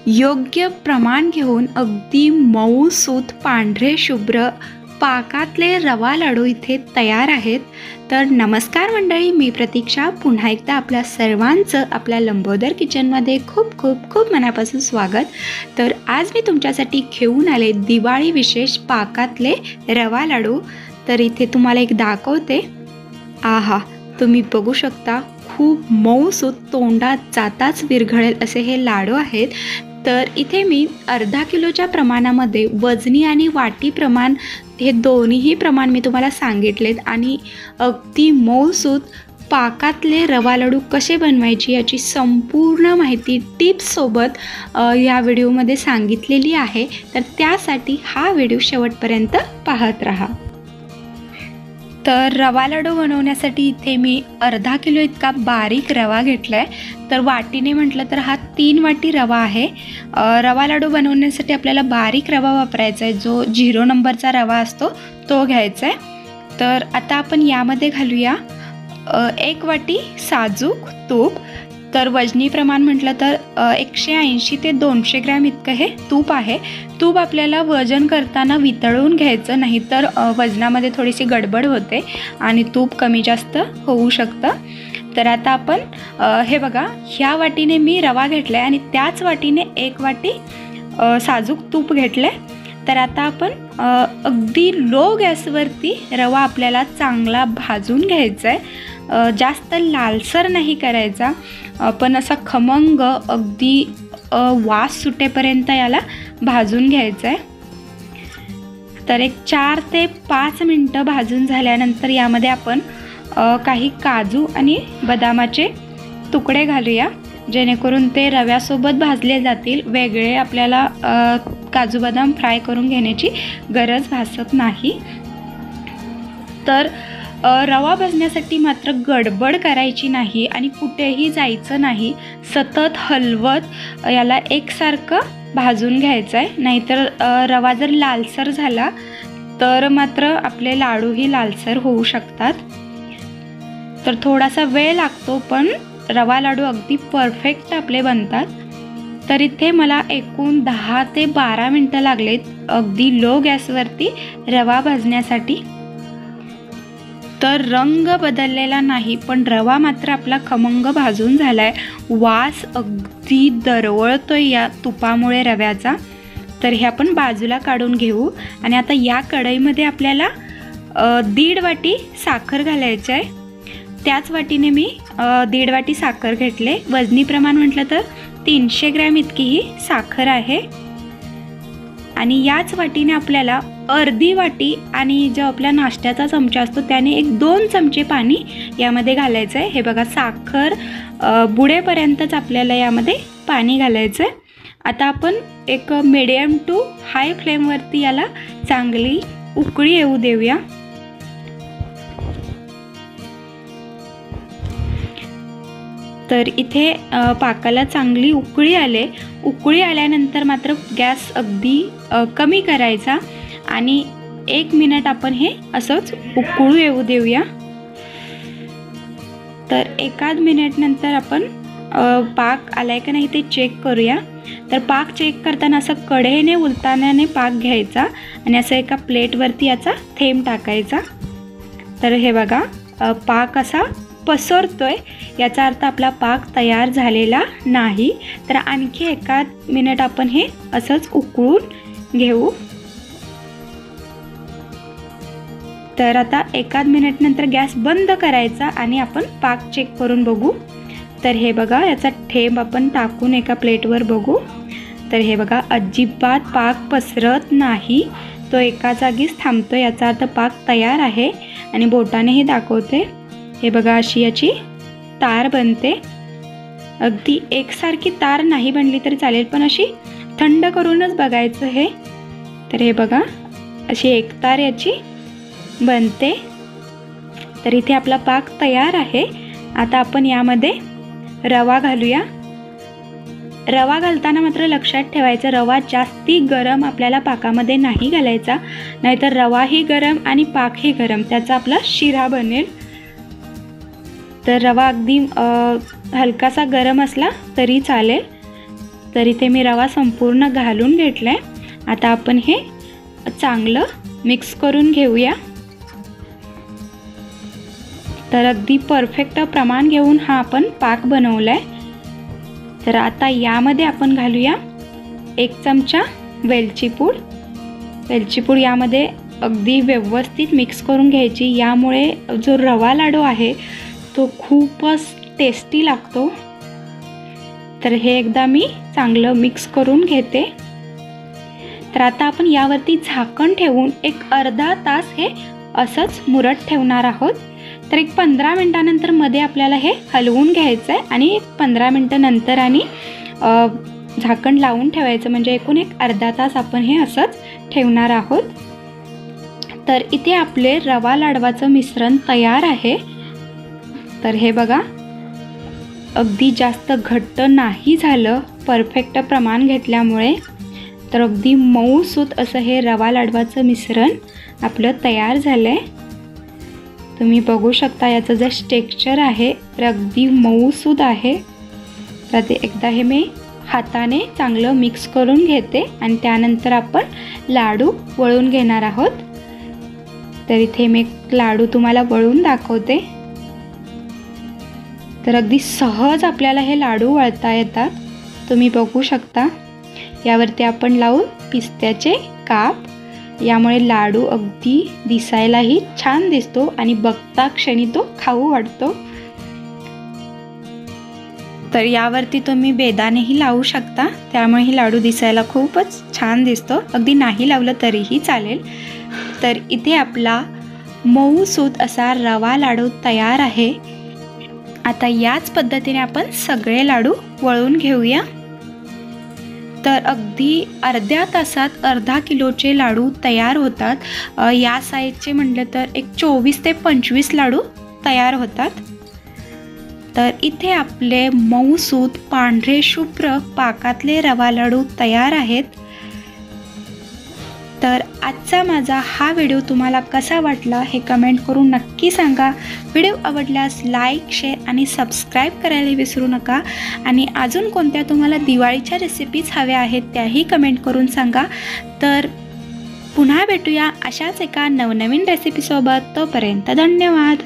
योग्य प्रमाण घेऊन अगदी मऊसूत पांढरे शुभ्र पाकातले रवा लाडू इथे तयार आहेत। तर नमस्कार मंडळी, मी प्रतीक्षा पुन्हा एकदा आपल्या सर्वांचं आपल्या लंबोदर किचनमध्ये खूप खूप खूप मनापासून स्वागत। तर आज मी तुमच्यासाठी घेऊन आले दिवाळी विशेष पाकातले रवा लाडू। तर इथे तुम्हाला एक दाखवते। आहा, तुम्ही बघू शकता, खूप मऊसूत तोंडात जाताच विरघळेल असे हे लाडू आहेत। तर इथे मी अर्धा किलोच्या प्रमाणामध्ये वजनी आणि वाटी प्रमाण हे दोन्हीही प्रमाण मी तुम्हाला सांगितलेत आणि अगदी मऊसूत पाकातले रवा लाडू कसे बनवायची याची संपूर्ण माहिती टिप्ससोबत या व्हिडिओमध्ये सांगितलेली आहे। तर त्यासाठी हा व्हिडिओ शेवटपर्यंत पाहत राहा। तर रवा लाडू बनवण्यासाठी इथे मी अर्धा किलो इतका बारीक रवा घेतलाय। तर वाटीने म्हटलं तर हा 3 वाटी रवा आहे। रवा लाडू बनवण्यासाठी आपल्याला बारीक रवा वापरायचा आहे, जो 0 नंबरचा रवा असतो तो घ्यायचा आहे। तर आता आपण यामध्ये घालूया 1 वाटी साजूक तूप। तर वजनी प्रमाण म्हटलं तर 180 ते 200 ग्रॅम इतकं हे तूप आहे। तूप आपल्याला वजन करताना वितळून घ्यायचं, नाही तर वजनामध्ये थोडीशी गडबड होते आणि तूप कमी जास्त होऊ शकतं। तर आता आपण हे बघा, ह्या वाटीने मी रवा घेतला आहे आणि त्याच वाटीने 1 वाटी साजूक तूप घेतलं आहे। तर आता आपण अगदी लो गॅसवरती रवा आपल्याला चांगला भाजून घ्यायचा आहे। जास्त लालसर नाही करायचा, पण असा खमंग अगदी वास सुटेपर्यंत याला भाजून घ्यायचं आहे। तर एक 4 ते 5 मिनटं भाजून झाल्यानंतर यामध्ये आपण काही काजू आणि बदामाचे तुकडे घालूया, जेणेकरून ते रव्यासोबत भाजले जातील। वेगळे आपल्याला काजू बदाम फ्राय करून घेण्याची गरज भासत नाही। तर रवा भाजण्यासाठी मात्र गडबड करायची नाही आणि कुठेही जायचं नाही। सतत हलवत याला एकसारखं भाजून घ्यायचं आहे, नाहीतर रवा जर लालसर झाला तर मात्र आपले लाडूही लालसर होऊ शकतात। तर थोडासा वेळ लागतो, पण रवा लाडू अगदी परफेक्ट आपले बनतात। तर इथे मला एकूण 10 ते 12 मिनटं लागलेत अगदी लो गॅसवरती रवा भाजण्यासाठी। तर रंग बदललेला नाही, पण रवा मात्र आपला खमंग भाजून झालाय। वास अगदी दरवळतोय या तुपामुळे रव्याचा। तर हे आपण बाजूला काढून घेऊ आणि आता या कढईमध्ये आपल्याला 1.5 वाटी साखर घालायचं आहे। त्याच वाटीने मी 1.5 वाटी साखर घेतले। वजनी प्रमाण म्हटलं तर 300 ग्रॅम इतकी ही साखर आहे आणि याच वाटीने आपल्याला अर्धी वाटी आणि जो आपला नाश्त्याचा चमचा असतो त्याने 1-2 चमचे पाणी यामध्ये घालायचं आहे। हे बघा, साखर बुडेपर्यंतच आपल्याला यामध्ये पाणी घालायचं आहे। आता आपण एक मीडियम टू हाय फ्लेमवरती याला चांगली उकळी येऊ देऊया। तर इथे पाकाला चांगली उकळी आले। उकळी आल्यानंतर मात्र गॅस अगदी कमी करायचा आणि 1 मिनिट आपण हे असंच उकळू येऊ देऊया। तर 1 मिनिट नंतर आपण पाक आलाय का नाही ते चेक करूया। तर पाक चेक करताना असं कढईने उलतानाने पाक घ्यायचा आणि असं एका प्लेटवरती याचा थेंब टाकायचा। तर हे बघा, पाक असा पसरतोय, याचा अर्थ आपला पाक तयार झालेला नाही। तर आणखी 1 मिनिट आपण हे असंच उकळून घेऊ। तर आता 1 मिनिट नंतर गॅस बंद करायचा आणि आपण पाक चेक करून बघू। तर हे बघा, याचा थेंब आपण टाकून एका प्लेटवर बघू। तर हे बघा, अजिबात पाक पसरत नाही, तो एका जागीच थांबतो, याचा अर्थ पाक तयार आहे। आणि बोटानेही दाखवते, हे बघा, अशी याची तार बनते। अगदी एकसारखी तार नाही बनली तरी चालेल, पण अशी थंड करूनच बघायचं हे। तर हे बघा, अशी एक तार याची बनते। तर इथे आपला पाक तयार आहे। आता आपण यामध्ये रवा घालूया। रवा घालताना मात्र लक्षात ठेवायचं, रवा जास्ती गरम आपल्याला पाकामध्ये नाही घालायचा, नाहीतर रवाही गरम आणि पाकही गरम, त्याचा आपला शिरा बनेल। तर रवा अगदी हलकासा गरम असला तरी चालेल। तर इथे मी रवा संपूर्ण घालून घेतला आहे. आता आपण हे चांगलं मिक्स करून घेऊया. तर अगदी परफेक्ट प्रमाण घेऊन हा आपण पाक बनवला आहे. तर आता यामध्ये आपण घालूया 1 चमचा वेलची पूड. वेलची पूड यामध्ये अगदी व्यवस्थित मिक्स करून घ्यायची. यामुळे जो रवा लाडू आहे तो खूपच टेस्टी लागतो. तर हे एकदा मी चांगलं मिक्स करून घेते. तर आता आपण यावरती झाकण ठेवून एक अर्धा तास हे असंच मुरत ठेवणार आहोत. तर एक 15 मिनिटानंतर मध्ये आपल्याला हे हलवून घ्यायचं आहे आणि 15 मिनिटं नंतर आणि झाकण लावून ठेवायचं. म्हणजे एकूण एक अर्धा तास आपण हे असंच ठेवणार आहोत. तर इथे आपले रवा लाडवाचं मिश्रण तयार आहे. तर हे बघा, अगदी जास्त घट्ट नाही झालं परफेक्ट प्रमाण घेतल्यामुळे. तर अगदी मऊसूत असं हे रवा लाडवाचं मिश्रण आपलं तयार झालं आहे. तुम्ही बघू शकता याचं जे टेक्स्चर आहे तर अगदी मऊसूत आहे. तर ते एकदा हे मी हाताने चांगलं मिक्स करून घेते आणि त्यानंतर आपण लाडू वळून घेणार आहोत. तर इथे मी एक लाडू तुम्हाला वळून दाखवते. तर अगदी सहज आपल्याला हे लाडू वळता येतात. तुम्ही बघू शकता. यावरती आपण लावू पिस्त्याचे काप. यामुळे लाडू अगदी दिसायलाही छान दिसतो आणि बघता क्षणी तो खाऊ वाटतो. तर यावरती तुम्ही बेदाणेही लावू शकता. त्यामुळे ही लाडू दिसायला खूपच छान दिसतो. अगदी नाही लावलं तरीही चालेल. तर इथे आपला मऊसूत असा रवा लाडू तयार आहे. आता याच पद्धतीने आपण सगळे लाडू वळून घेऊया. तर अगदी अर्ध्या तासात अर्धा किलोचे लाडू तयार होतात. या साईजचे म्हटलं तर एक 24 ते 25 लाडू तयार होतात. तर इथे आपले मऊसूत पांढरे शुभ्र पाकातले रवा लाडू तयार आहेत. तर आजचा माझा हा व्हिडिओ तुम्हाला कसा वाटला हे कमेंट करून नक्की सांगा. व्हिडिओ आवडल्यास लाईक, शेअर आणि सबस्क्राईब करायला विसरू नका. आणि अजून कोणत्या तुम्हाला दिवाळीच्या रेसिपीज हव्या आहेत त्याही कमेंट करून सांगा. तर पुन्हा भेटूया अशाच एका नवनवीन रेसिपीसोबत. तोपर्यंत धन्यवाद.